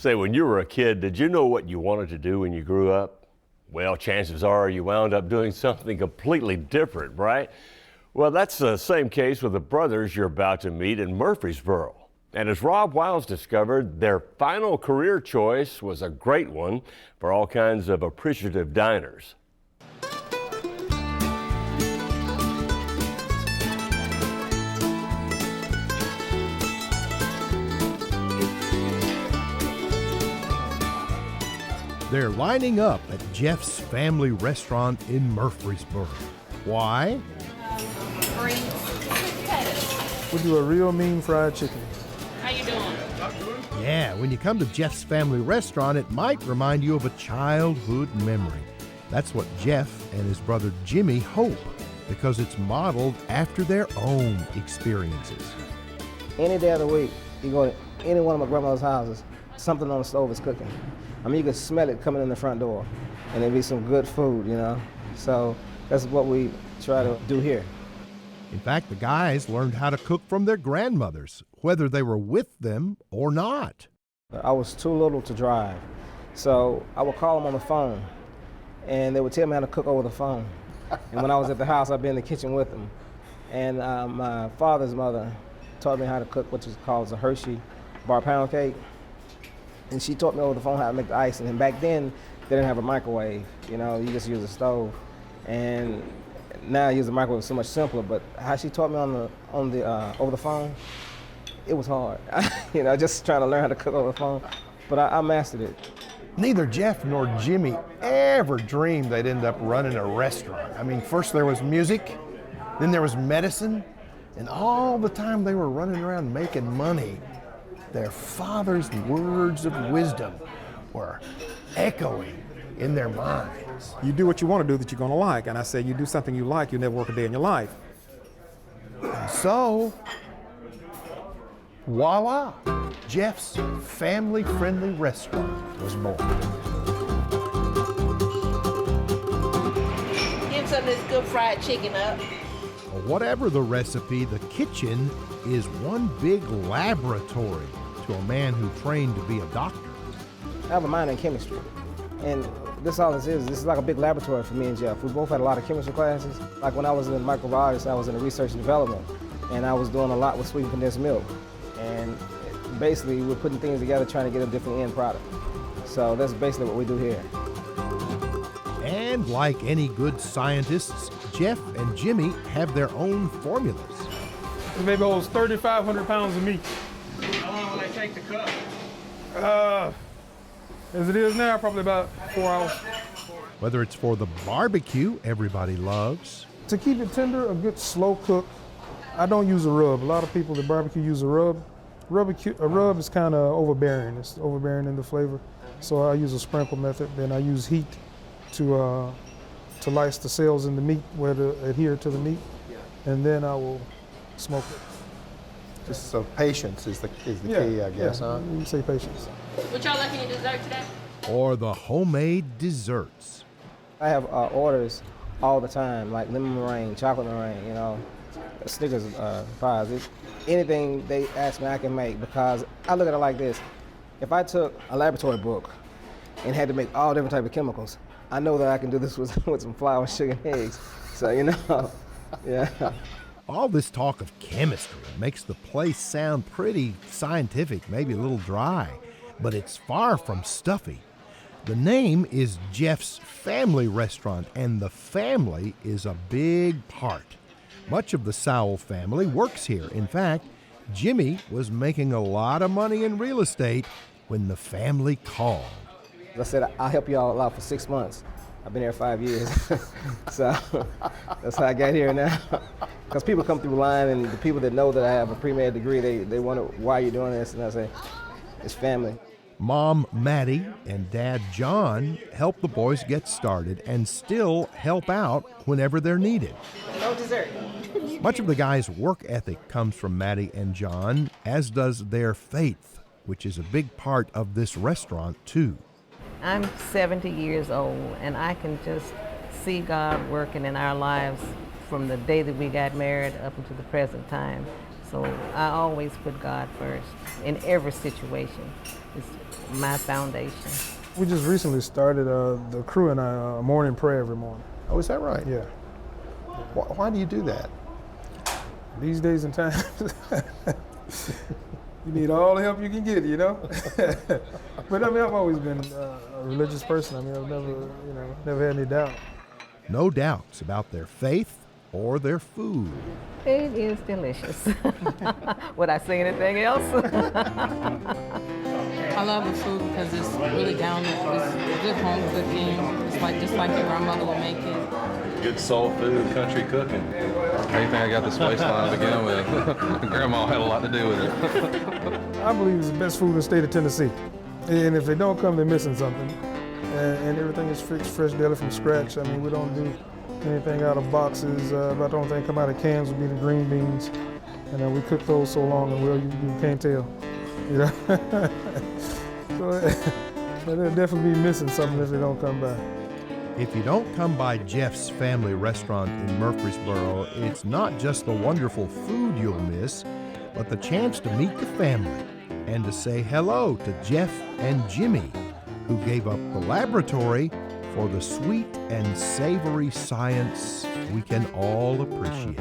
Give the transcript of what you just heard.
Say, when you were a kid, did you know what you wanted to do when you grew up? Well, chances are you wound up doing something completely different, right? Well, that's the same case with the brothers you're about to meet in Murfreesboro. And as Rob Wiles discovered, their final career choice was a great one for all kinds of appreciative diners. They're lining up at Jeff's Family Restaurant in Murfreesboro. Why? We do a real mean fried chicken. How you doing? Yeah, when you come to Jeff's Family Restaurant, it might remind you of a childhood memory. That's what Jeff and his brother Jimmy hope, because it's modeled after their own experiences. Any day of the week, you go to any one of my grandmother's houses, something on the stove is cooking. I mean, you can smell it coming in the front door, and it'd be some good food, you know? So that's what we try to do here. In fact, the guys learned how to cook from their grandmothers, whether they were with them or not. I was too little to drive, so I would call them on the phone, and they would tell me how to cook over the phone. And when I was at the house, I'd be in the kitchen with them. And my father's mother taught me how to cook what is called a Hershey bar pound cake. And she taught me over the phone how to make the icing. And back then, they didn't have a microwave. You know, you just use a stove. And now I use the microwave so much simpler. But how she taught me over the phone, it was hard. You know, just trying to learn how to cook over the phone. But I mastered it. Neither Jeff nor Jimmy ever dreamed they'd end up running a restaurant. I mean, first there was music, then there was medicine, and all the time they were running around making money, their father's words of wisdom were echoing in their minds. You do what you want to do that you're going to like. And I say, you do something you like, you'll never work a day in your life. And so, voila, Jeff's family-friendly restaurant was born. Give some of this good fried chicken up. Whatever the recipe, the kitchen is one big laboratory to a man who trained to be a doctor. I have a minor in chemistry. And this all this is like a big laboratory for me and Jeff. We both had a lot of chemistry classes. Like when I was in microbiology, I was in research and development. And I was doing a lot with sweetened condensed milk. And basically, we're putting things together trying to get a different end product. So that's basically what we do here. And like any good scientists, Jeff and Jimmy have their own formulas. This baby holds 3,500 pounds of meat. How long will they take to cook? As it is now, probably about 4 hours. Whether it's for the barbecue everybody loves. To keep it tender, a good slow cook, I don't use a rub. A lot of people that barbecue use a rub. A rub is kind of overbearing. It's overbearing in the flavor. So I use a sprinkle method. Then I use heat to lyse the cells in the meat where to adhere to the meat. And then I will smoke it. Just so patience is the key, I guess, huh? You say patience. What y'all looking at dessert today? Or the homemade desserts. I have orders all the time, like lemon meringue, chocolate meringue, you know, Snickers pies. Anything they ask me, I can make, because I look at it like this. If I took a laboratory book and had to make all different types of chemicals, I know that I can do this with some flour, sugar, and eggs. So, you know, yeah. All this talk of chemistry makes the place sound pretty scientific, maybe a little dry, but it's far from stuffy. The name is Jeff's Family Restaurant, and the family is a big part. Much of the Sowell family works here. In fact, Jimmy was making a lot of money in real estate when the family called. As I said, I'll help you all out for 6 months. I've been here 5 years. So that's how I got here now. Because people come through the line, and the people that know that I have a pre-med degree, they wonder, why are you doing this? And I say, it's family. Mom Maddie and Dad John help the boys get started and still help out whenever they're needed. No dessert. Much of the guys' work ethic comes from Maddie and John, as does their faith, which is a big part of this restaurant too. I'm 70 years old, and I can just see God working in our lives from the day that we got married up until the present time. So I always put God first in every situation. It's my foundation. We just recently started, the crew and I, morning prayer every morning. Oh, is that right? Yeah. Why do you do that? These days and times, you need all the help you can get, you know? But I mean, I've always been a religious person. I mean, I've never had any doubt. No doubts about their faith or their food. It is delicious. Would I say anything else? I love the food because it's really down to it's good home cooking. It's like just like your grandmother would make it. Good soul food, country cooking. Anything I got this waistline to begin with. Grandma had a lot to do with it. I believe it's the best food in the state of Tennessee. And if they don't come, they're missing something. And everything is fixed fresh daily from scratch. I mean, we don't do anything out of boxes. About the only thing come out of cans would be the green beans. And we cook those so long and well, you can't tell. You know? So they'll definitely be missing something if they don't come by. If you don't come by Jeff's family restaurant in Murfreesboro, it's not just the wonderful food you'll miss, but the chance to meet the family and to say hello to Jeff and Jimmy, who gave up the laboratory for the sweet and savory science we can all appreciate.